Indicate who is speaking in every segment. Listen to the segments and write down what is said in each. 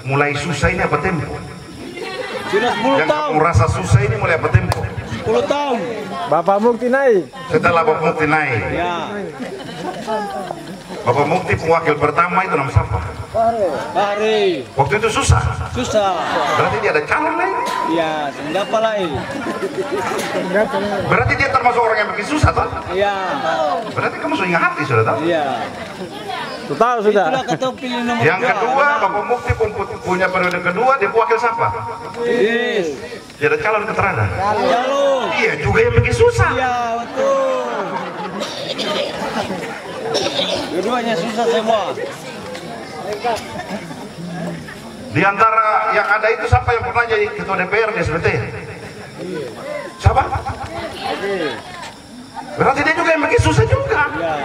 Speaker 1: mulai susah ini apa tempo?
Speaker 2: Sudah 10
Speaker 1: Yang
Speaker 2: tahun.
Speaker 1: kamu rasa susah ini mulai apa tempo?
Speaker 2: 10 tahun.
Speaker 3: Bapak Mukti naik.
Speaker 1: Setelah Bapak Mukti naik,
Speaker 2: Ya.
Speaker 1: Bapak Mukti wakil pertama itu nama siapa?
Speaker 2: Bahri.
Speaker 1: Waktu itu susah.
Speaker 2: Susah.
Speaker 1: Berarti dia ada calon lain.
Speaker 2: Ya, siapa lain?
Speaker 1: Berarti dia termasuk orang yang bikin susah toh?
Speaker 2: Ya.
Speaker 1: Berarti kamu sudah ingat hati sudah tahu?
Speaker 2: Iya.
Speaker 3: Tahu sudah.
Speaker 2: Itulah ketua pilih nomor
Speaker 1: Yang
Speaker 2: 2.
Speaker 1: kedua, Bapak Mukti pun punya periode kedua, dia wakil siapa?
Speaker 2: Yes.
Speaker 1: Dia ada calon keterangan.
Speaker 2: Jalur.
Speaker 1: Iya juga yang bikin susah.
Speaker 2: Iya, betul. Keduanya susah semua.
Speaker 1: Di antara yang ada itu siapa yang pernah jadi ketua DPR di SBT? Siapa? Berarti dia juga yang bikin susah juga.
Speaker 2: Ya.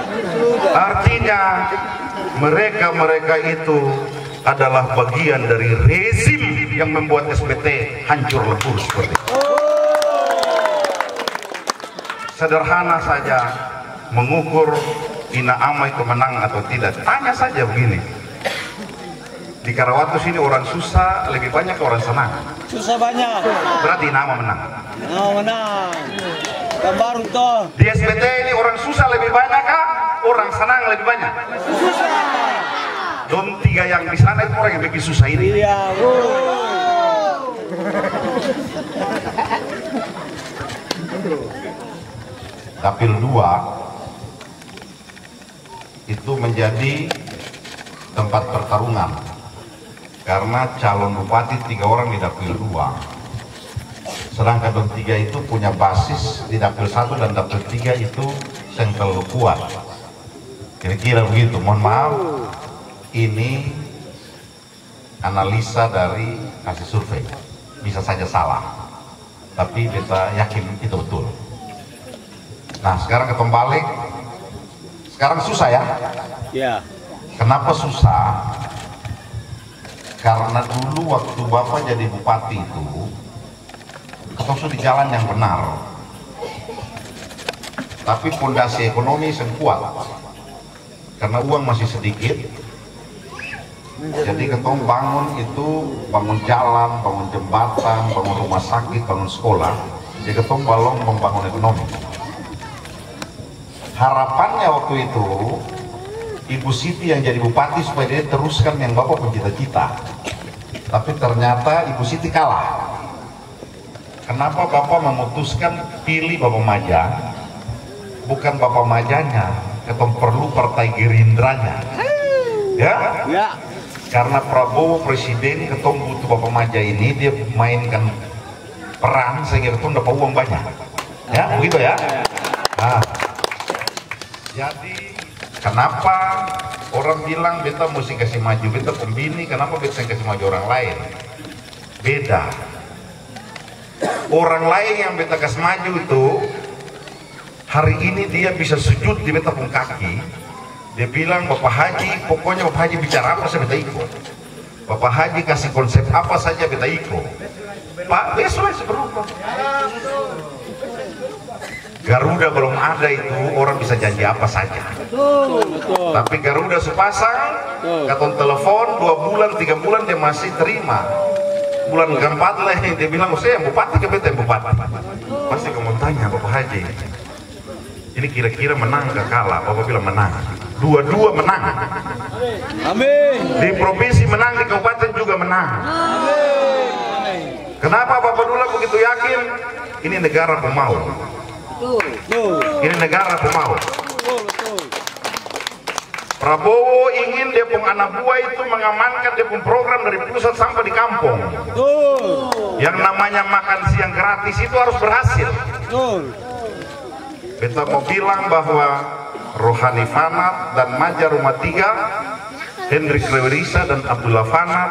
Speaker 1: Artinya mereka itu adalah bagian dari rezim yang membuat SBT hancur lebur seperti itu. Sederhana saja mengukur Ina Ama itu menang atau tidak. Tanya saja begini. Di Karawatu sini orang susah lebih banyak ke orang senang.
Speaker 2: Susah banyak.
Speaker 1: Berarti Ina Ama menang.
Speaker 2: Oh, menang. Yang baru toh.
Speaker 1: Di SBT ini orang susah lebih banyak kah? Orang senang lebih banyak.
Speaker 2: Susah.
Speaker 1: Don 3 yang di sana itu orang yang bikin susah ini.
Speaker 2: Iya, Bu.
Speaker 1: Dapil 2 itu menjadi tempat pertarungan karena calon bupati 3 orang di Dapil 2, sedangkan Dapil 3 itu punya basis di Dapil 1 dan Dapil 3 itu yang terlalu kuat. Kira-kira begitu. Mohon maaf, ini analisa dari hasil survei, bisa saja salah, tapi kita yakin itu betul. Nah, sekarang ketemu balik. Sekarang susah ya?
Speaker 2: Ya.
Speaker 1: Kenapa susah? Karena dulu waktu Bapak jadi bupati itu, ketemu di jalan yang benar. Tapi fondasi ekonomi yang kuat. Karena uang masih sedikit. Jadi ketemu bangun itu, bangun jalan, bangun jembatan, bangun rumah sakit, bangun sekolah. Jadi ketemu balong membangun ekonomi. Harapannya waktu itu Ibu Siti yang jadi bupati supaya dia teruskan yang Bapak punya cita-cita. Tapi ternyata Ibu Siti kalah. Kenapa Bapak memutuskan pilih Bapak Maja? Bukan Bapak Majanya, ketemu perlu partai Gerindranya. Ya?
Speaker 2: Ya.
Speaker 1: Karena Prabowo presiden, ketemu butuh Bapak Maja ini, dia mainkan peran sehingga ketemu dapat uang banyak. Ya, begitu ya? Nah. Jadi kenapa orang bilang beta mesti kasih maju beta pembini, kenapa beta kasih maju orang lain? Beda. Orang lain yang beta kasih maju itu hari ini dia bisa sujud di beta pun kaki. Dia bilang Bapak Haji, pokoknya Bapak Haji bicara apa saya beta ikut. Bapak Haji kasih konsep apa saja beta ikut. Pak besok berubah. Garuda belum ada itu orang bisa janji apa saja.
Speaker 2: Betul.
Speaker 1: Tapi Garuda sepasang, katon telepon 2 bulan 3 bulan dia masih terima. Bulan keempat lah dia bilang saya bupati ke beta bupati. Pasti kamu tanya Bapak Haji, ini kira-kira menang gak kalah? Bapak bilang menang. Dua-dua menang.
Speaker 2: Amin.
Speaker 1: Di provinsi menang, di kabupaten juga menang.
Speaker 2: Amin.
Speaker 1: Kenapa Bapak Dula begitu yakin? Ini negara pemau.
Speaker 2: Betul.
Speaker 1: Ini negara pemau.
Speaker 2: Betul.
Speaker 1: Prabowo ingin dia pun anak buah itu mengamankan dia pun program dari pusat sampai di kampung.
Speaker 2: Betul.
Speaker 1: Yang namanya makan siang gratis itu harus berhasil.
Speaker 2: Betul.
Speaker 1: Kita mau bilang bahwa Rohani Fanat dan Maja Rumah 3, Hendrik Lewerisa dan Abdullah Fanat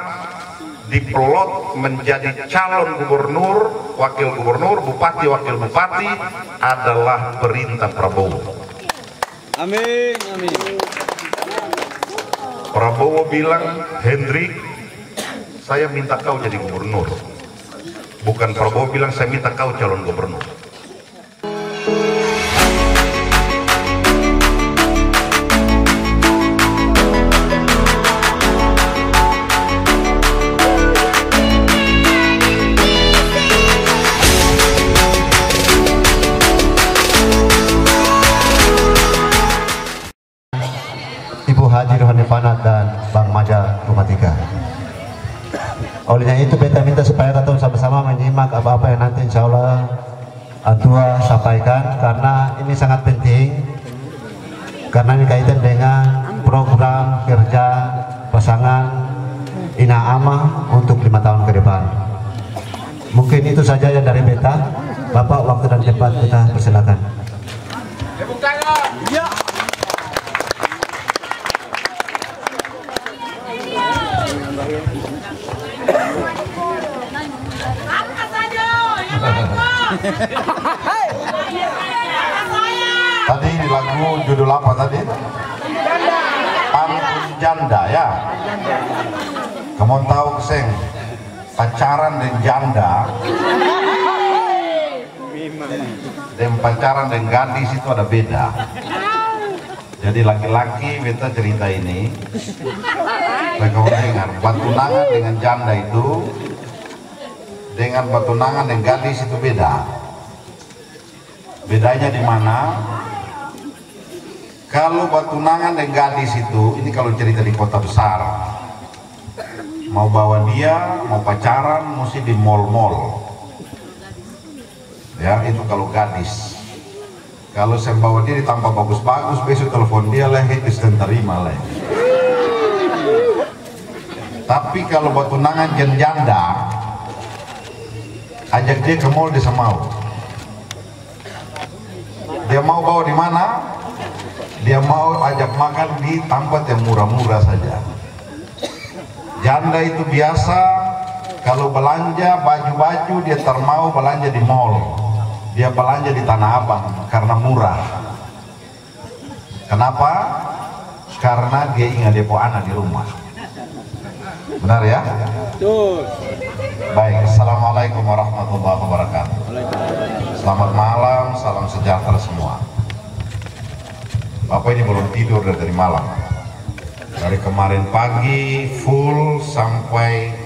Speaker 1: diplot menjadi calon gubernur, wakil gubernur, bupati, wakil bupati adalah perintah Prabowo.
Speaker 2: Amin. Amin.
Speaker 1: Prabowo bilang, Hendrik, saya minta kau jadi gubernur. Bukan Prabowo bilang, saya minta kau calon gubernur.
Speaker 4: Olehnya itu beta minta supaya kita sama-sama menyimak apa-apa yang nanti insya Allah Atua sampaikan, karena ini sangat penting, karena ini kaitan dengan program kerja pasangan Ina Ama untuk 5 tahun ke depan. Mungkin itu saja yang dari beta. Bapak, waktu dan tempat kita persilakan.
Speaker 2: Ya.
Speaker 1: Tadi di lagu judul apa tadi? Pantun Janda ya. Kamu tahu seng pacaran dan janda dan pacaran dan gadis itu ada beda. Jadi laki-laki beta cerita ini kau dengar, batunangan dengan janda itu dengan batunangan dengan gadis itu beda. Bedanya di mana? Kalau batunangan dengan gadis itu, ini kalau cerita di kota besar, mau bawa dia, mau pacaran, mesti di mall-mall. Ya, itu kalau gadis. Kalau saya bawa dia ditambah bagus-bagus, besok telepon dia lah, itu terima lah. Tapi kalau batunangan janda, ajak dia ke mall, dia mau. Dia mau bawa di mana? Dia mau ajak makan di tempat yang murah-murah saja. Janda itu biasa kalau belanja baju-baju dia termau belanja di mall. Dia belanja di Tanah Abang karena murah. Kenapa? Karena dia ingat dia punya anak di rumah. Benar ya?
Speaker 2: Betul.
Speaker 1: Baik, assalamualaikum warahmatullahi wabarakatuh. Selamat malam, salam sejahtera semua. Bapak ini belum tidur dari malam. Dari kemarin pagi full sampai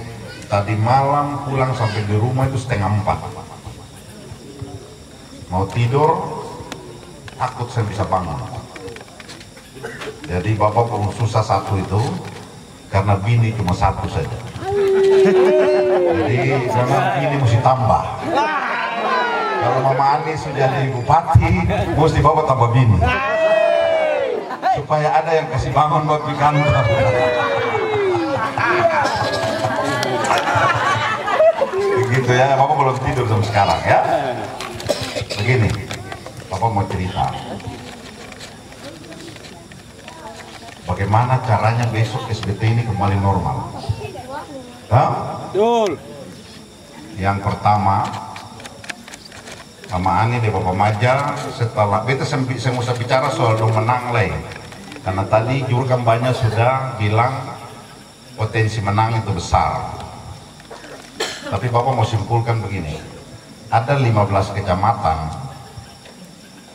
Speaker 1: tadi malam, pulang sampai di rumah itu 3:30. Mau tidur, takut saya bisa bangun. Jadi bapak pun susah satu itu karena bini cuma satu saja. Jadi memang bini mesti tambah. Kalau Mama Ani sudah jadi bupati, mesti bapak tambah bini. Supaya ada yang kasih bangun buat di kantor. Begitu ya, bapak belum tidur sampai sekarang ya. Begini, bapak mau cerita. Bagaimana caranya besok SBT ini kembali normal? Hah?
Speaker 2: Betul.
Speaker 1: Yang pertama, Mama Ani di Bapak Maja setelah beta saya usah bicara soal dong menang lah. Karena tadi juru kampanye sudah bilang potensi menang itu besar. Tapi Bapak mau simpulkan begini, ada 15 kecamatan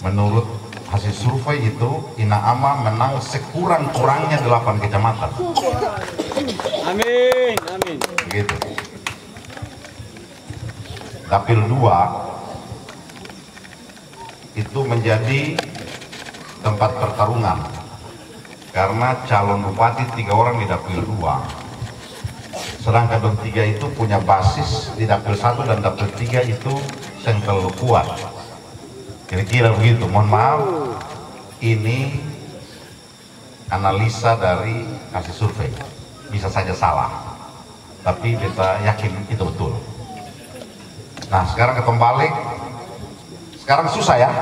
Speaker 1: menurut hasil survei itu Ina Ama menang sekurang-kurangnya 8 kecamatan.
Speaker 2: Amin, amin.
Speaker 1: Begitu. Dapil 2 itu menjadi tempat pertarungan karena calon bupati 3 orang di dapil 2, sedangkan dapil 3 itu punya basis di dapil 1 dan dapil 3 itu yang terlalu kuat. Kira-kira begitu. Mohon maaf, ini analisa dari hasil survei, bisa saja salah, tapi kita yakin itu betul. Nah sekarang ketemu balik, sekarang susah ya.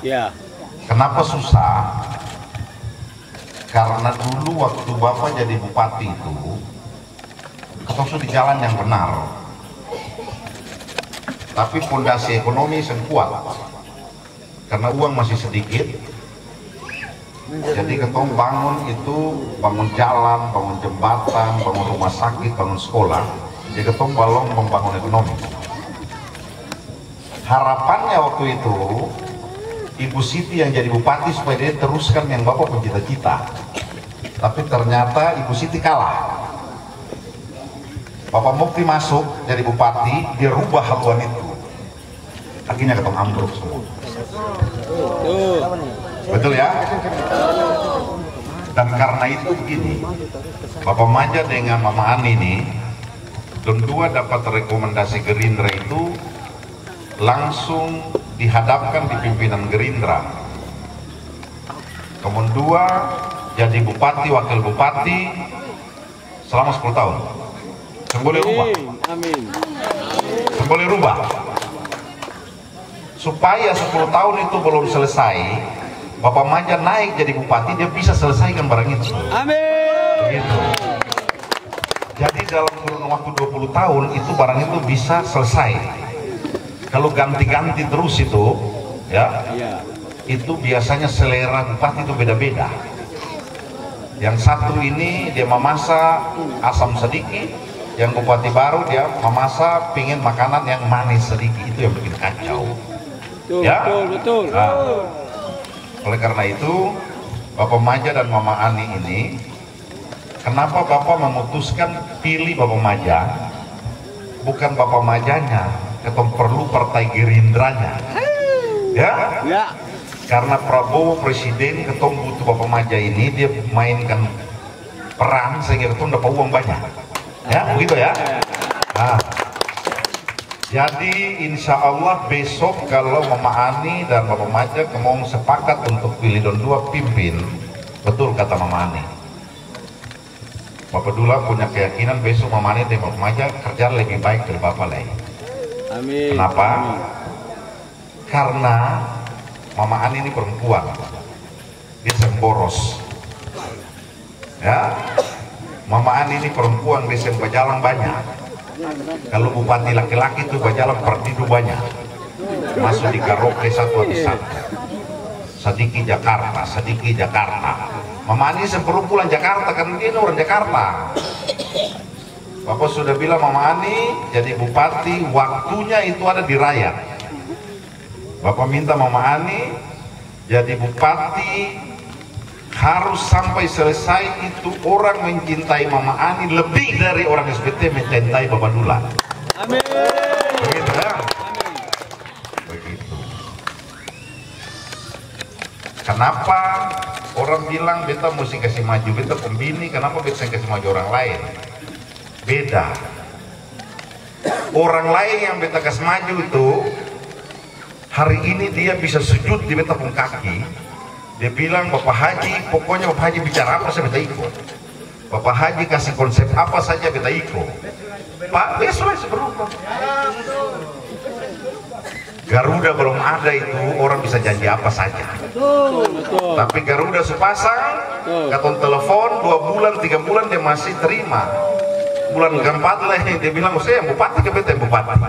Speaker 2: Ya.
Speaker 1: Kenapa susah? Karena dulu waktu Bapak jadi bupati itu ketemu di jalan yang benar, tapi fondasi ekonomi yang kuat karena uang masih sedikit. Jadi ketemu bangun itu, bangun jalan, bangun jembatan, bangun rumah sakit, bangun sekolah. Jadi ketemu balong membangun ekonomi. Harapannya waktu itu Ibu Siti yang jadi bupati supaya dia teruskan yang Bapak pencita-cita. Tapi ternyata Ibu Siti kalah. Bapak Mukti masuk jadi bupati, dia rubah haluan itu. Akhirnya ketemu ambruk semua. Betul ya? Dan karena itu begini, Bapak Maja dengan Mama Ani ini Don 2 dapat rekomendasi Gerindra itu langsung dihadapkan di pimpinan Gerindra. Kemudian 2 jadi bupati, wakil bupati selama 10 tahun. Boleh rubah.
Speaker 2: Amin.
Speaker 1: Boleh rubah. Supaya 10 tahun itu belum selesai, Bapak Maja naik jadi bupati, dia bisa selesaikan barang itu.
Speaker 2: Amin.
Speaker 1: Begitu. Jadi dalam kurun waktu 20 tahun itu barang itu bisa selesai. Kalau ganti-ganti terus itu, ya, itu biasanya selera bupati itu beda-beda. Yang satu ini dia memasak asam sedikit, yang bupati baru dia memasak pingin makanan yang manis sedikit, itu yang bikin kacau.
Speaker 2: Betul,
Speaker 1: Ya?
Speaker 2: betul.
Speaker 1: Nah, oleh karena itu Bapak Maja dan Mama Ani ini, kenapa Bapak memutuskan pilih Bapak Maja? Bukan Bapak Majanya, ketemu perlu partai Gerindranya. Ya?
Speaker 2: Ya.
Speaker 1: Karena Prabowo presiden, ketemu butuh Bapak Maja ini, dia mainkan peran sehingga ketemu dapat uang banyak. Ya, begitu ya. Nah, jadi insya Allah besok kalau Mama Ani dan Bapak Maja mau sepakat untuk pilih Don 2 pimpin, betul kata Mama Ani. Bapak Dula punya keyakinan besok Mama Ani dan Bapak Maja kerja lebih baik dari Bapak lagi.
Speaker 2: Amin.
Speaker 1: Kenapa?
Speaker 2: Amin.
Speaker 1: Karena Mama Ani ini perempuan, dia semboros. Ya, Mama Ani ini perempuan, dia berjalan banyak. Kalau bupati laki-laki itu berjalan partidu banyak, masuk di karaoke satu habis satu. Sedikit Jakarta. Mama Ani sebelum pulang Jakarta, karena dia orang Jakarta. Bapak sudah bilang Mama Ani jadi bupati, waktunya itu ada di rakyat. Bapak minta Mama Ani jadi bupati, harus sampai selesai itu orang mencintai Mama Ani lebih dari orang SBT mencintai Bapak Dula.
Speaker 2: Amin.
Speaker 1: Begitu ya? Begitu. Kenapa orang bilang beta mesti kasih maju, beta pembini, kenapa beta kasih maju orang lain? Beda. Orang lain yang beta kasih maju itu hari ini dia bisa sujud di beta pun kaki. Dia bilang Bapak Haji, pokoknya Bapak Haji bicara apa saya beta ikut. Bapak Haji kasih konsep apa saja beta ikut. Pak, besok berubah. Garuda belum ada itu orang bisa janji apa saja.
Speaker 2: Betul.
Speaker 1: Tapi Garuda sepasang, katon telepon 2 bulan 3 bulan dia masih terima. Bulan keempat lah dia bilang saya yang bupati ke beta yang bupati.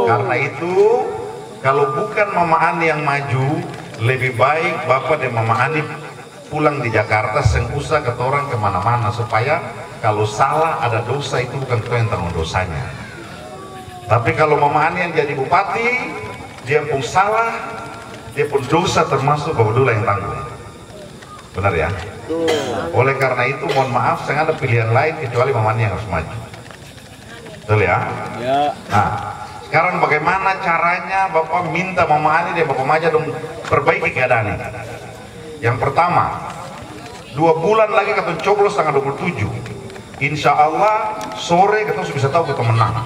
Speaker 1: Karena itu kalau bukan Mama Ani yang maju, lebih baik Bapak dan Mama Ani pulang di Jakarta, usah kata orang kemana-mana, supaya kalau salah ada dosa itu bukan kita yang tanggung dosanya. Tapi kalau Mama Ani yang jadi bupati, dia pun salah, dia pun dosa termasuk Bapak Dula yang tanggung. Benar ya? Oleh karena itu mohon maaf, saya ada pilihan lain kecuali Mama Ani yang harus maju. Betul ya?
Speaker 2: Ya.
Speaker 1: Nah, sekarang bagaimana caranya Bapak minta Mama Ani dan Bapak Maja dong perbaiki keadaan ini. Yang pertama, 2 bulan lagi kita coblos tanggal 27. Insya Allah sore kita bisa tahu kita menang.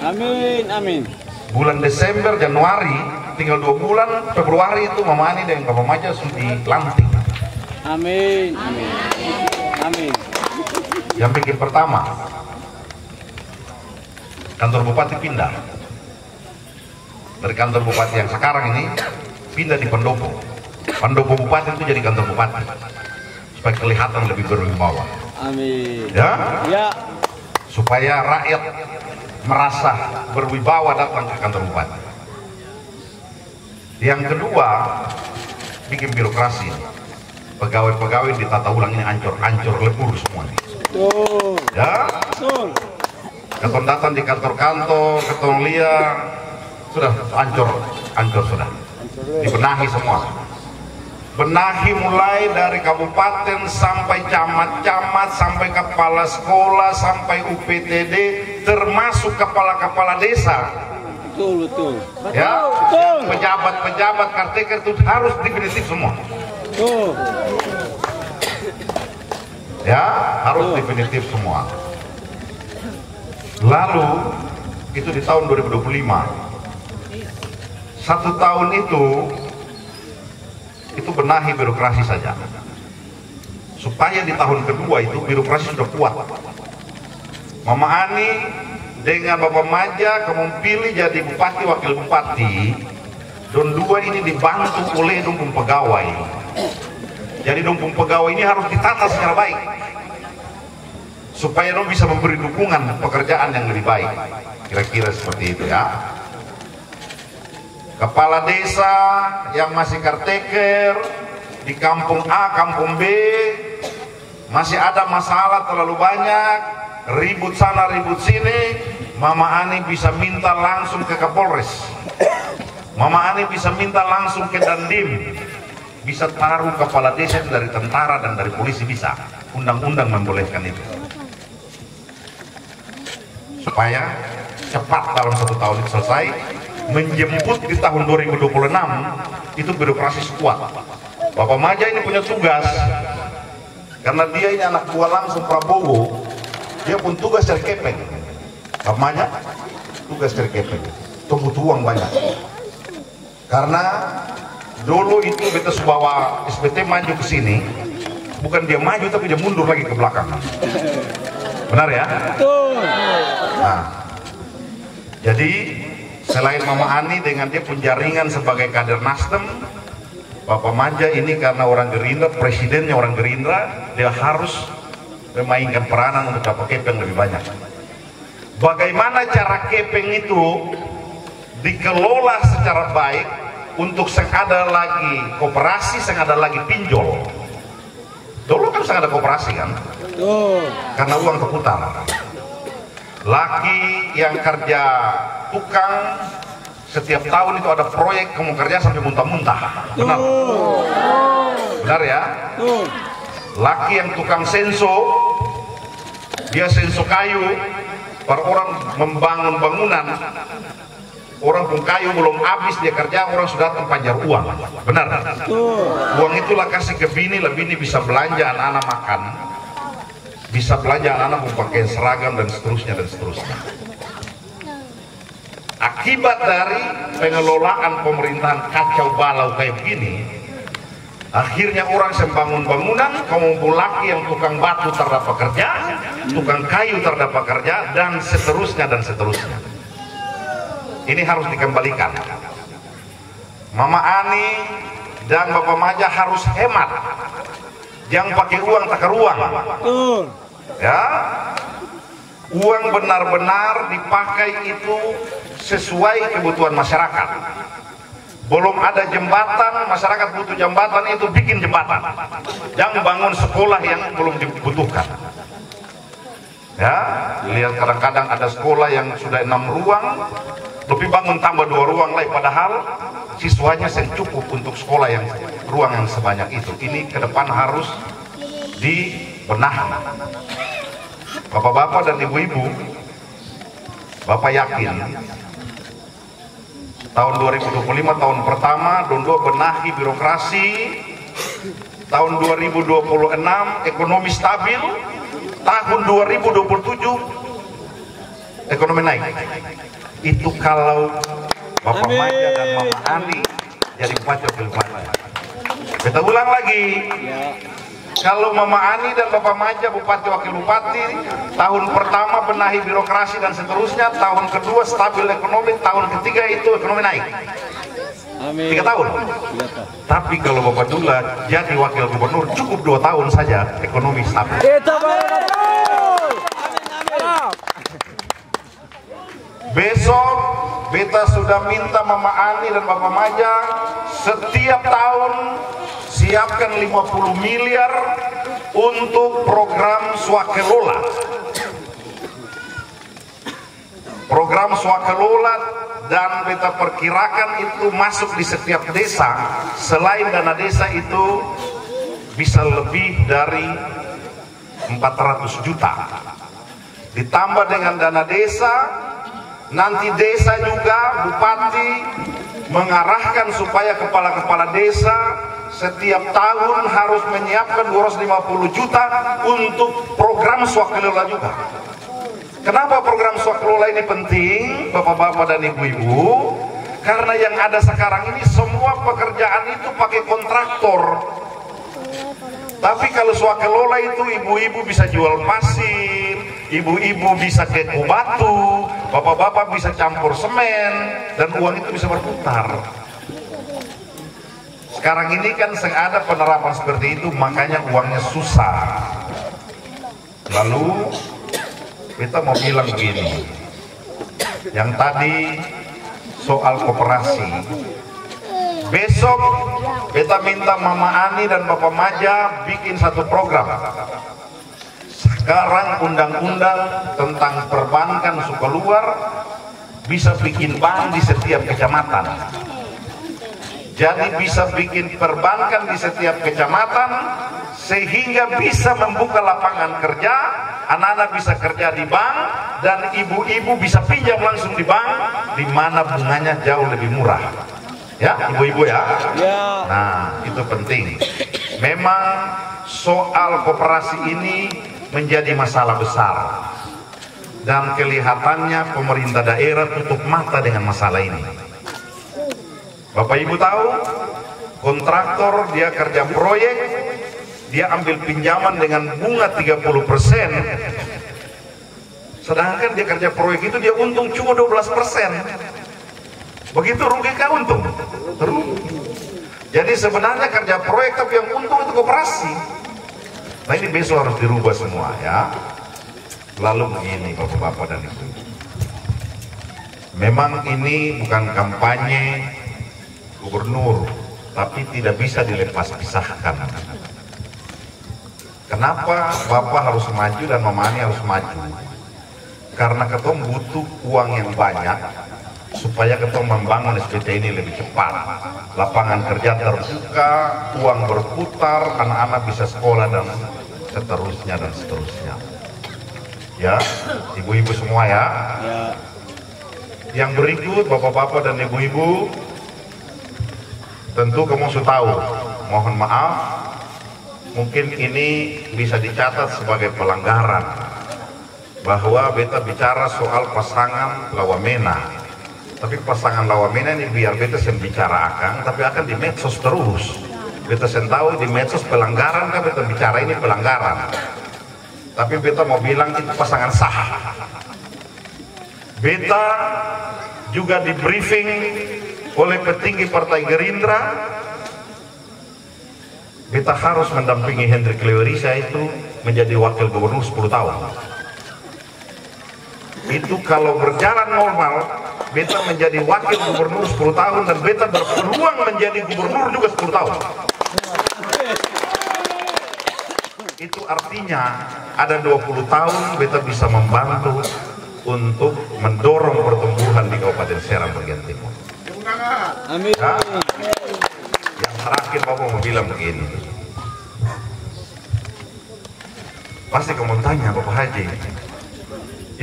Speaker 2: Amin.
Speaker 1: Bulan Desember, Januari, tinggal 2 bulan, Februari itu Mama Ani dan Bapak Maja sudah dilantik.
Speaker 2: Amin.
Speaker 1: Yang bikin pertama, kantor bupati pindah dari kantor bupati yang sekarang ini pindah di Pendopo. Pendopo bupati itu jadi kantor bupati supaya kelihatan lebih berwibawa.
Speaker 2: Amin.
Speaker 1: Ya, supaya rakyat merasa berwibawa datang ke kantor bupati. Yang kedua, bikin birokrasi. Pegawai-pegawai ditata ulang ini ancur lebur semua.
Speaker 2: Betul.
Speaker 1: Ya.
Speaker 2: Betul.
Speaker 1: Keton datang di kantor-kantor, keton lihat sudah hancur sudah. Dibenahi semua. Benahi mulai dari kabupaten sampai camat-camat, sampai kepala sekolah, sampai UPTD, termasuk kepala-kepala desa.
Speaker 2: Betul.
Speaker 1: Ya,
Speaker 2: Betul.
Speaker 1: pejabat-pejabat caretaker itu harus definitif semua.
Speaker 2: Betul.
Speaker 1: Ya, harus definitif semua. Lalu itu di tahun 2025. 1 tahun itu benahi birokrasi saja. Supaya di tahun kedua itu birokrasi sudah kuat. Mama Ani dengan Bapak Maja kamu pilih jadi bupati wakil bupati, dan dua ini dibantu oleh dumpung pegawai. Jadi dumpung pegawai ini harus ditata secara baik supaya dong bisa memberi dukungan pekerjaan yang lebih baik. Kira-kira seperti itu ya. Kepala desa yang masih caretaker di kampung A, kampung B, masih ada masalah terlalu banyak, ribut sana ribut sini, Mama Ani bisa minta langsung ke Kapolres, Mama Ani bisa minta langsung ke Dandim, bisa taruh kepala desa dari tentara dan dari polisi, bisa. Undang-undang membolehkan itu. Supaya cepat dalam 1 tahun itu selesai, menjemput di tahun 2026 itu birokrasi sekuat. Bapak Maja ini punya tugas, karena dia ini anak buah langsung Prabowo, dia pun tugas cari kepeng. Bapak Maja tugas cari kepeng, tunggu uang banyak. Karena dulu itu beta bawa SBT maju ke sini, bukan dia maju tapi dia mundur lagi ke belakang. Benar ya? Nah, jadi selain Mama Ani dengan dia pun jaringan sebagai kader Nasdem, Bapak Maja ini karena orang Gerindra, presidennya orang Gerindra, dia harus memainkan peranan untuk dapat kepeng lebih banyak. Bagaimana cara kepeng itu dikelola secara baik untuk ada lagi koperasi, ada lagi pinjol. Dulu kan ada koperasi kan? Karena uang terputar. Laki yang kerja tukang setiap tahun itu ada proyek kamu kerja sampai muntah-muntah. Benar? Benar ya? Laki yang tukang senso, dia senso kayu, para orang membangun bangunan, orang pun kayu belum habis dia kerja, orang sudah datang panjar uang. Benar? Uang itulah kasih ke bini, lah bini bisa belanja anak-anak makan, bisa belanja anak-anak memakai seragam dan seterusnya dan seterusnya. Akibat dari pengelolaan pemerintahan kacau balau kayak begini, akhirnya orang sembangun bangunan, kamu laki yang tukang batu terdapat kerja, tukang kayu terdapat kerja, dan seterusnya dan seterusnya. Ini harus dikembalikan. Mama Ani dan Bapak Maja harus hemat, jangan pakai uang takar uang. Ya, uang benar-benar dipakai itu sesuai kebutuhan masyarakat. Belum ada jembatan, masyarakat butuh jembatan, itu bikin jembatan. Jangan bangun sekolah yang belum dibutuhkan. Ya, lihat kadang-kadang ada sekolah yang sudah 6 ruang, lebih bangun tambah 2 ruang lagi, padahal siswanya cukup untuk sekolah yang ruang yang sebanyak itu. Ini ke depan harus dibenahi. Bapak-bapak dan ibu-ibu, Bapak yakin tahun 2025 tahun pertama Dondo benahi birokrasi, tahun 2026 ekonomi stabil, tahun 2027 ekonomi naik. Itu kalau Bapak Maja dan Mama Ani jadi bupati wakil bupati. Kita ulang lagi, kalau Mama Ani dan Bapak Maja bupati wakil bupati, tahun pertama benahi birokrasi dan seterusnya, tahun kedua stabil ekonomi, tahun ketiga itu ekonomi naik. 3 tahun. Tapi kalau Bapak Dula jadi wakil gubernur cukup 2 tahun saja ekonomi stabil. Besok beta sudah minta Mama Ani dan Bapak Maja setiap tahun siapkan 50 miliar untuk program swakelola. Program swakelola, dan beta perkirakan itu masuk di setiap desa. Selain dana desa itu bisa lebih dari 400 juta. Ditambah dengan dana desa, nanti desa juga bupati mengarahkan supaya kepala-kepala desa setiap tahun harus menyiapkan 250 juta untuk program swakelola juga. Kenapa program swakelola ini penting, bapak-bapak dan ibu-ibu? Karena yang ada sekarang ini semua pekerjaan itu pakai kontraktor. Tapi kalau swakelola itu ibu-ibu bisa jual pasir, ibu-ibu bisa keku batu, bapak-bapak bisa campur semen, dan uang itu bisa berputar. Sekarang ini kan ada penerapan seperti itu, makanya uangnya susah. Lalu kita mau bilang begini, yang tadi soal koperasi, besok kita minta Mama Ani dan Bapak Maja bikin satu program. Sekarang undang-undang tentang perbankan suka keluar, bisa bikin bank di setiap kecamatan. Jadi bisa bikin perbankan di setiap kecamatan, sehingga bisa membuka lapangan kerja, anak-anak bisa kerja di bank, dan ibu-ibu bisa pinjam langsung di bank, di mana bunganya jauh lebih murah. Ya, ibu-ibu ya. Nah, itu penting. Memang soal koperasi ini menjadi masalah besar, dan kelihatannya pemerintah daerah tutup mata dengan masalah ini. Bapak Ibu tahu, kontraktor dia kerja proyek, dia ambil pinjaman dengan bunga 30%, sedangkan dia kerja proyek itu dia untung cuma 12%. Begitu rugi kah untung? Rugi. Jadi sebenarnya kerja proyek tapi yang untung itu koperasi. Nah ini besok harus dirubah semua ya. Lalu begini bapak-bapak dan ibu, memang ini bukan kampanye gubernur, tapi tidak bisa dilepas-pisahkan. Kenapa Bapak harus maju dan Mama Ani harus maju? Karena ketum butuh uang yang banyak supaya ketum membangun SPT ini lebih cepat. Lapangan kerja terbuka, uang berputar, anak-anak bisa sekolah dan seterusnya dan seterusnya. Ya, ibu-ibu semua ya. Yang berikut bapak-bapak dan ibu-ibu, tentu kamu sudah tahu, mohon maaf, mungkin ini bisa dicatat sebagai pelanggaran, bahwa beta bicara soal pasangan Lawamena. Tapi pasangan Lawamena ini biar beta sen bicara akan, tapi akan di medsos terus. Beta sen tahu di medsos pelanggaran, kan beta bicara ini pelanggaran. Tapi beta mau bilang itu pasangan sah. Beta juga di briefing oleh petinggi Partai Gerindra, beta harus mendampingi Hendrik Lewerisa itu menjadi wakil gubernur 10 tahun. Itu kalau berjalan normal, beta menjadi wakil gubernur 10 tahun dan beta berpeluang menjadi gubernur juga 10 tahun. Itu artinya ada 20 tahun beta bisa membantu untuk mendorong pertumbuhan di Kabupaten Serang bagian timur.
Speaker 2: Amin.
Speaker 1: Ya? Yang terakhir Bapak mau bilang begini, pasti kamu tanya Bapak Haji,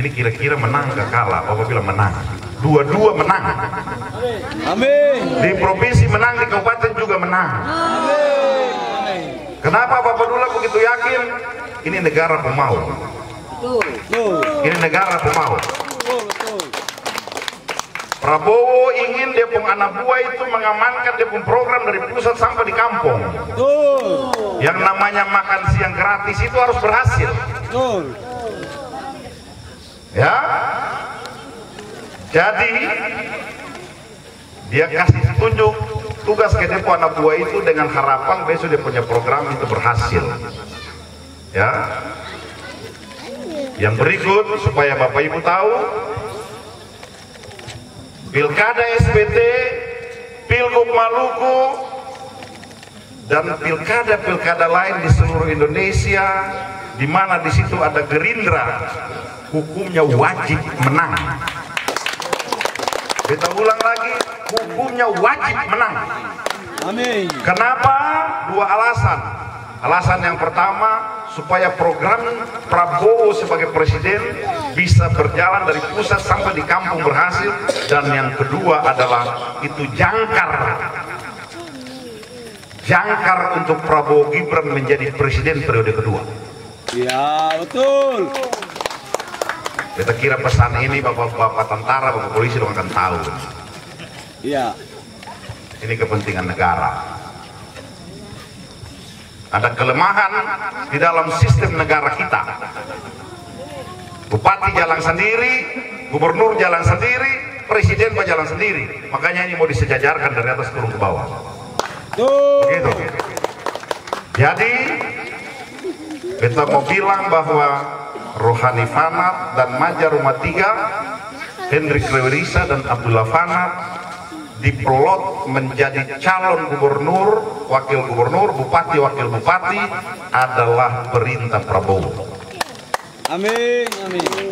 Speaker 1: ini kira-kira menang gak kalah? Bapak bilang menang, dua-dua menang.
Speaker 2: Amin.
Speaker 1: Di provinsi menang, di kabupaten juga menang.
Speaker 2: Amin.
Speaker 1: Kenapa Bapak Dula begitu yakin? Ini negara pemau. Ini negara pemau. Prabowo ingin dia pun anak buah itu mengamankan dia pun program dari pusat sampai di kampung. Yang namanya makan siang gratis itu harus berhasil. Ya, jadi dia kasih tunjuk tugas ke depo anak buah itu dengan harapan besok dia punya program itu berhasil. Ya, yang berikut supaya Bapak Ibu tahu, Pilkada SPT, Pilgub Maluku, dan pilkada-pilkada lain di seluruh Indonesia, di mana di situ ada Gerindra, hukumnya wajib menang. Kita ulang lagi, hukumnya wajib menang.
Speaker 2: Amin.
Speaker 1: Kenapa? Dua alasan. Alasan yang pertama, supaya program Prabowo sebagai presiden bisa berjalan dari pusat sampai di kampung berhasil, dan yang kedua adalah itu jangkar untuk Prabowo Gibran menjadi presiden periode kedua.
Speaker 2: Ya, betul.
Speaker 1: Kita kira pesan ini bapak-bapak tentara, bapak polisi dong akan tahu.
Speaker 2: Iya.
Speaker 1: Ini kepentingan negara. Ada kelemahan di dalam sistem negara kita. Bupati jalan sendiri, gubernur jalan sendiri, presiden jalan sendiri. Makanya ini mau disejajarkan dari atas turun ke bawah. Begitu. Jadi kita mau bilang bahwa Rohani Fanat dan Maja Rumah Tiga, Hendrik Lewerisa dan Abdullah Fanat dipelot menjadi calon gubernur, wakil gubernur, bupati, wakil bupati adalah perintah Prabowo.
Speaker 2: Amin, amin.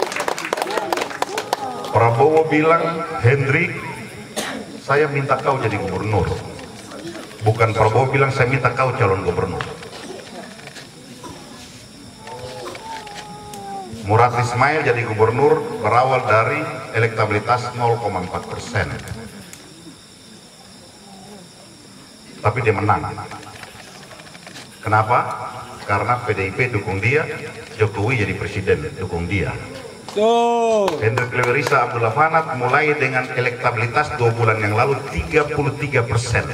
Speaker 1: Prabowo bilang, Hendrik, saya minta kau jadi gubernur. Bukan Prabowo bilang, saya minta kau calon gubernur. Murad Ismail jadi gubernur berawal dari elektabilitas 0,4%. Tapi dia menang. Kenapa? Karena PDIP dukung dia, Jokowi jadi presiden dukung dia. Hendrik Lewerisa Abdullah Fanat mulai dengan elektabilitas 2 bulan yang lalu 33%.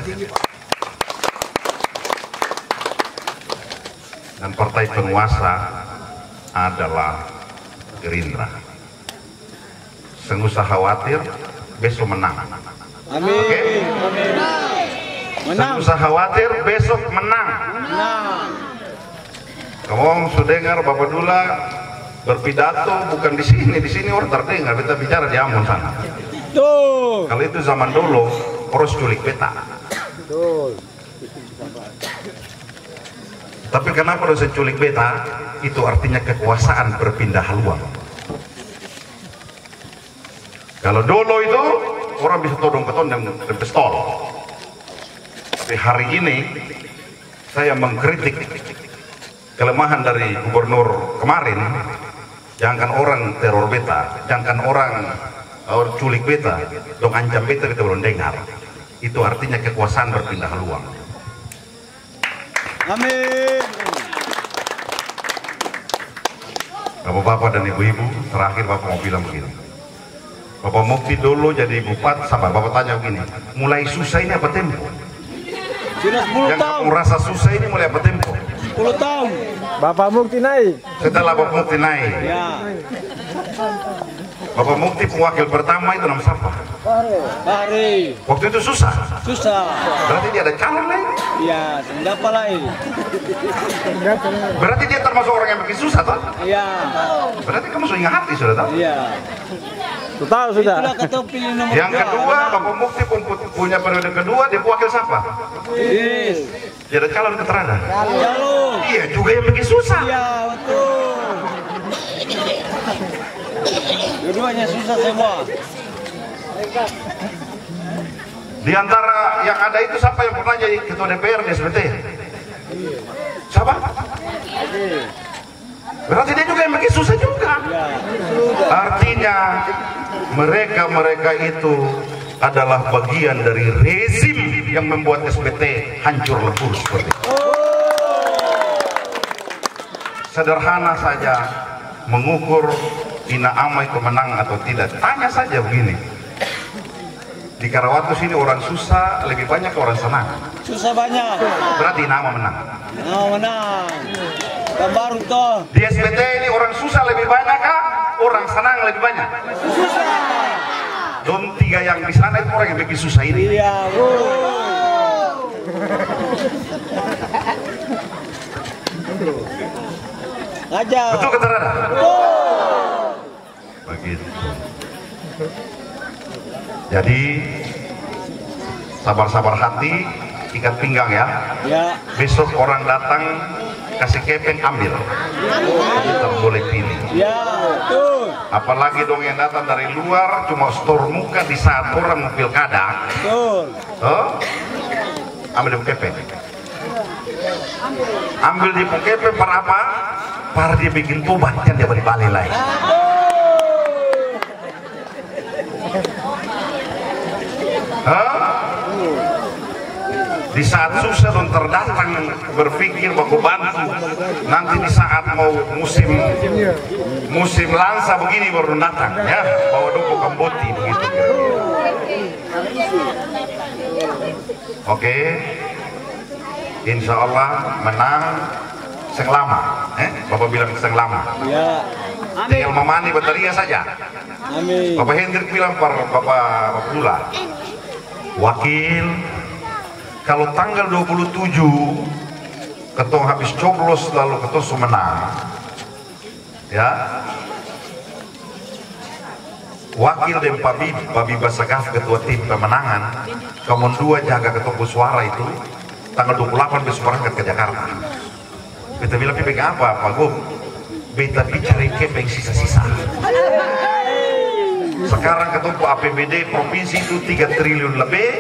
Speaker 1: Dan partai penguasa adalah Gerindra. Nggak usah khawatir, besok menang.
Speaker 2: Amin.
Speaker 1: Oke?
Speaker 2: Menang.
Speaker 1: Nggak usah khawatir, besok menang. Kamu sudah dengar Bapak Dula berpidato bukan di sini orang terdengar, kita bicara di Ambon sana.
Speaker 2: Tuh.
Speaker 1: Kalau itu zaman dulu, harus culik beta. Tapi kenapa harus culik beta? Itu artinya kekuasaan berpindah haluan. Kalau dulu itu orang bisa todong keton dan pistol. Tapi hari ini saya mengkritik kelemahan dari gubernur kemarin. Jangan orang teror beta, jangan orang culik beta, dong ancam beta kita belum dengar. Itu artinya kekuasaan berpindah haluan.
Speaker 2: Amin.
Speaker 1: Bapak-bapak dan ibu-ibu, terakhir Bapak mau bilang begini. Bapak Mukti dulu jadi bupati, sabar, Bapak tanya begini, mulai susah ini apa tempo?
Speaker 2: Sudah 10
Speaker 1: Yang
Speaker 2: tahun.
Speaker 1: kamu rasa susah ini mulai apa tempo?
Speaker 2: 10 tahun.
Speaker 3: Bapak Mukti naik.
Speaker 1: Setelah Bapak Mukti naik,
Speaker 2: Ya.
Speaker 1: Bapak Mukti pewakil pertama itu nama siapa?
Speaker 2: Bahri.
Speaker 1: Waktu itu susah,
Speaker 2: Susah.
Speaker 1: berarti dia ada calon lain.
Speaker 2: Iya, siapa lagi?
Speaker 1: Berarti dia termasuk orang yang bikin susah, toh?
Speaker 2: Iya.
Speaker 1: Berarti kamu sudah ingat hati, sudah tahu?
Speaker 2: Iya.
Speaker 3: Tahu sudah.
Speaker 2: Itulah kata pilih nomor
Speaker 1: Yang
Speaker 2: 2.
Speaker 1: kedua, Bapak Mukti punya periode kedua, dia pewakil siapa?
Speaker 2: Yes.
Speaker 1: Dia ada calon keterada.
Speaker 2: Jalur.
Speaker 1: Iya juga yang bikin susah.
Speaker 2: Iya, betul. Dua-duanya susah semua.
Speaker 1: Di antara yang ada itu siapa yang pernah jadi ketua DPR di SBT? Siapa? Berarti dia juga yang bikin susah juga. Artinya mereka itu adalah bagian dari rezim yang membuat SBT hancur lebur seperti itu. Sederhana saja mengukur Ina Amai kemenang atau tidak. Tanya saja begini. Di Karawatu sini orang susah lebih banyak orang senang.
Speaker 2: Susah banyak.
Speaker 1: Berarti Ina Amai menang.
Speaker 2: Nah, menang. Dan baru toh.
Speaker 1: Di SBT ini orang susah lebih banyak kah? Orang senang lebih banyak.
Speaker 2: Susah.
Speaker 1: Don 3 yang di sana itu orang yang bikin susah ini.
Speaker 2: Iya, Bu. Aja.
Speaker 1: Betul kata Rada? Begitu. Jadi sabar-sabar hati, ikat pinggang ya.
Speaker 2: Ya.
Speaker 1: Besok orang datang kasih kepeng ambil. Kita boleh pilih.
Speaker 2: Ya, betul.
Speaker 1: Apalagi dong yang datang dari luar cuma store muka di saat orang mau pilkada.
Speaker 2: Betul.
Speaker 1: Oh, ambil di kepeng. Ambil di kepeng para apa? Para dia bikin tobat kan dia balik lagi. di saat susah dan terdatang berpikir baku bantu, nanti di saat mau musim lansa begini baru datang ya, bawa doko kamboti begitu. Oke, insya Allah menang seng lama, Bapak bilang seng lama.
Speaker 2: Ya.
Speaker 1: Tinggal memani bateria saja.
Speaker 2: Amin.
Speaker 1: Bapak Hendrik bilang Bapak Lula, wakil, kalau tanggal 27 ketong habis coblos lalu ketong sumenang, ya, wakil dan Pabi Basagaf ketua tim pemenangan, kamu dua jaga ketong suara itu, tanggal 28 besok berangkat ke Jakarta. Kita bilang pimpin apa Pak Gub? Beta cari kepeng sisa-sisa. Sekarang ketemu APBD provinsi itu 3 triliun lebih.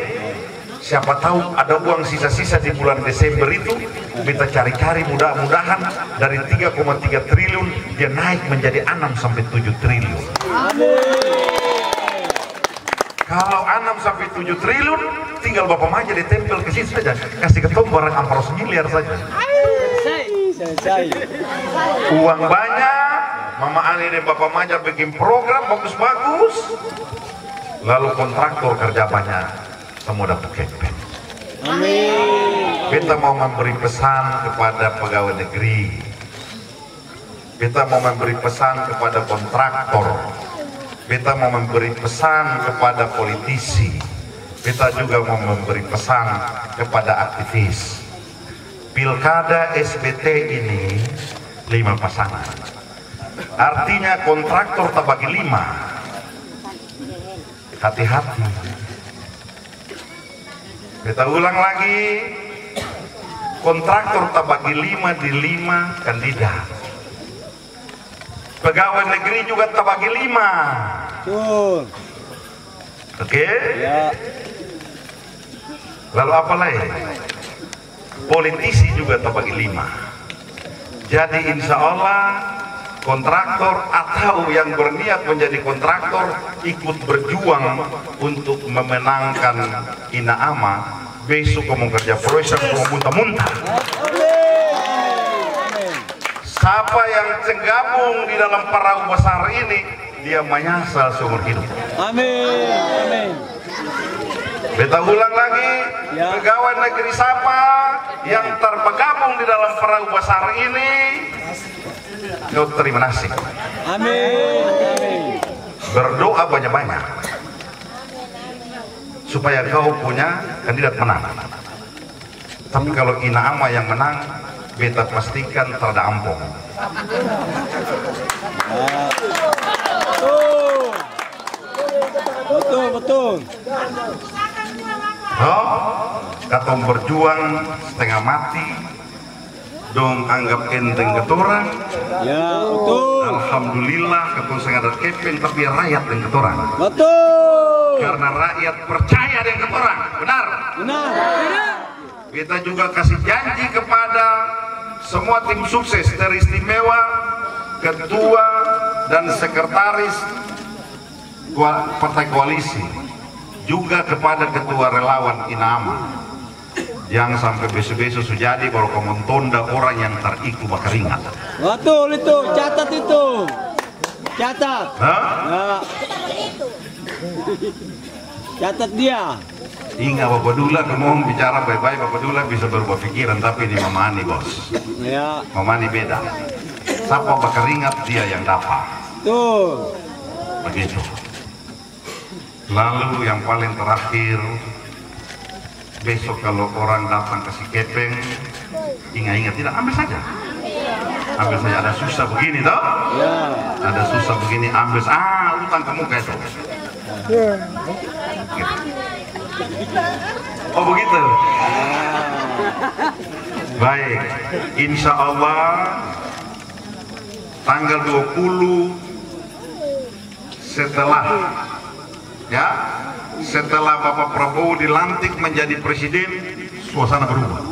Speaker 1: Siapa tahu ada uang sisa-sisa di bulan Desember itu. Beta cari-cari, mudah-mudahan dari 3,3 triliun dia naik menjadi 6 sampai 7 triliun. Kalau 6 sampai 7 triliun tinggal Bapak Maja ditempel ke situ saja, kasih ketemu barang ampros miliar saja.
Speaker 2: Selesai.
Speaker 1: Uang banyak, Mama Ani dan Bapak Maja bikin program bagus-bagus, lalu kontraktor kerja banyak, semua dapat kepeng.
Speaker 2: Amin.
Speaker 1: Kita mau memberi pesan kepada pegawai negeri, kita mau memberi pesan kepada kontraktor, kita mau memberi pesan kepada politisi, kita juga mau memberi pesan kepada aktivis. Pilkada SBT ini 5 pasangan, artinya kontraktor tak bagi 5. Hati-hati. Kita ulang lagi, kontraktor tak bagi 5 di 5 kandidat. Pegawai negeri juga tak bagi 5.
Speaker 2: Tuh.
Speaker 1: Oke?
Speaker 2: Ya.
Speaker 1: Lalu apa lagi? Politisi juga tak bagi 5. Jadi insya Allah kontraktor atau yang berniat menjadi kontraktor ikut berjuang untuk memenangkan Inaama. Besok kamu kerja proyek kamu muntah-muntah. Siapa yang tergabung di dalam perahu besar ini, dia menyesal seumur hidup.
Speaker 2: Amin. Amin.
Speaker 1: Beta ulang lagi,
Speaker 2: ya.
Speaker 1: Pegawai negeri siapa yang tergabung di dalam perahu besar ini, kau terima nasib.
Speaker 2: Amin. Amin.
Speaker 1: Berdoa banyak-banyak supaya kau punya kandidat menang. Tapi kalau Inaama yang menang, beta pastikan terada ampong.
Speaker 2: Betul.
Speaker 1: Katong berjuang setengah mati, dong anggap enteng ketorang.
Speaker 2: Ya, betul.
Speaker 1: Alhamdulillah katong sangat kepeng, tapi rakyat dan ketorang.
Speaker 2: Betul.
Speaker 1: Karena rakyat percaya dengan ketorang, benar?
Speaker 2: Benar.
Speaker 1: Kita juga kasih janji kepada semua tim sukses teristimewa, ketua dan sekretaris partai koalisi, juga kepada ketua relawan Inaama, yang sampai besok-besok sujadi baru kamu tonda orang yang teriku bakeringat.
Speaker 2: Betul itu, catat itu. Catat. Ya. Catat dia.
Speaker 1: Ingat Bapak Dula, kamu bicara baik-baik, Bapak Dula bisa berubah pikiran, tapi di Mama Ani bos.
Speaker 2: Ya.
Speaker 1: Mama Ani beda. Siapa bakeringat dia yang dapat.
Speaker 2: Tuh.
Speaker 1: Begitu. Lalu yang paling terakhir, besok kalau orang datang kasih kepeng, ingat-ingat tidak, ambil saja. Ambil saja, ada susah begini toh?
Speaker 2: Ya.
Speaker 1: Ada susah begini, ambil utang kamu kayak itu. Gitu. Oh begitu. Baik, insya Allah tanggal 20 setelah Bapak Prabowo dilantik menjadi presiden, suasana berubah.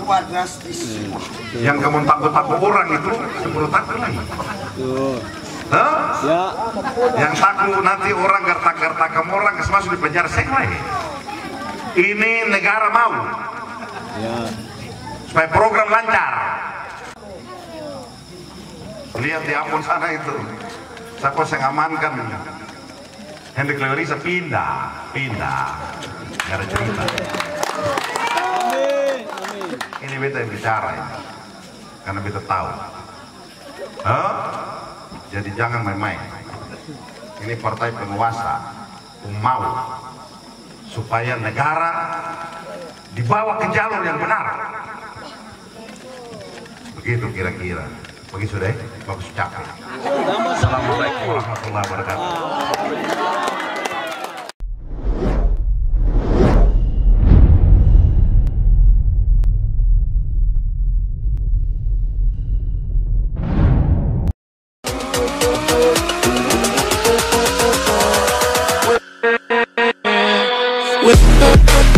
Speaker 1: Yang kamu takut-takut orang itu sebelum takut lagi.
Speaker 2: Ya.
Speaker 1: Yang takut nanti orang gertak-gertak kamu orang masuk di penjara, saya lagi. Ini negara mau. supaya program lancar. Lihat di Ambon sana itu, siapa yang amankan Hendrik Leorisa pindah, nggak ada cerita. Ini beta yang bicara ini, karena beta tahu. Jadi jangan main-main. Ini partai penguasa, mau supaya negara dibawa ke jalur yang benar. Begitu kira-kira. Begitu deh, bagus capek. Assalamualaikum warahmatullahi wabarakatuh.
Speaker 5: with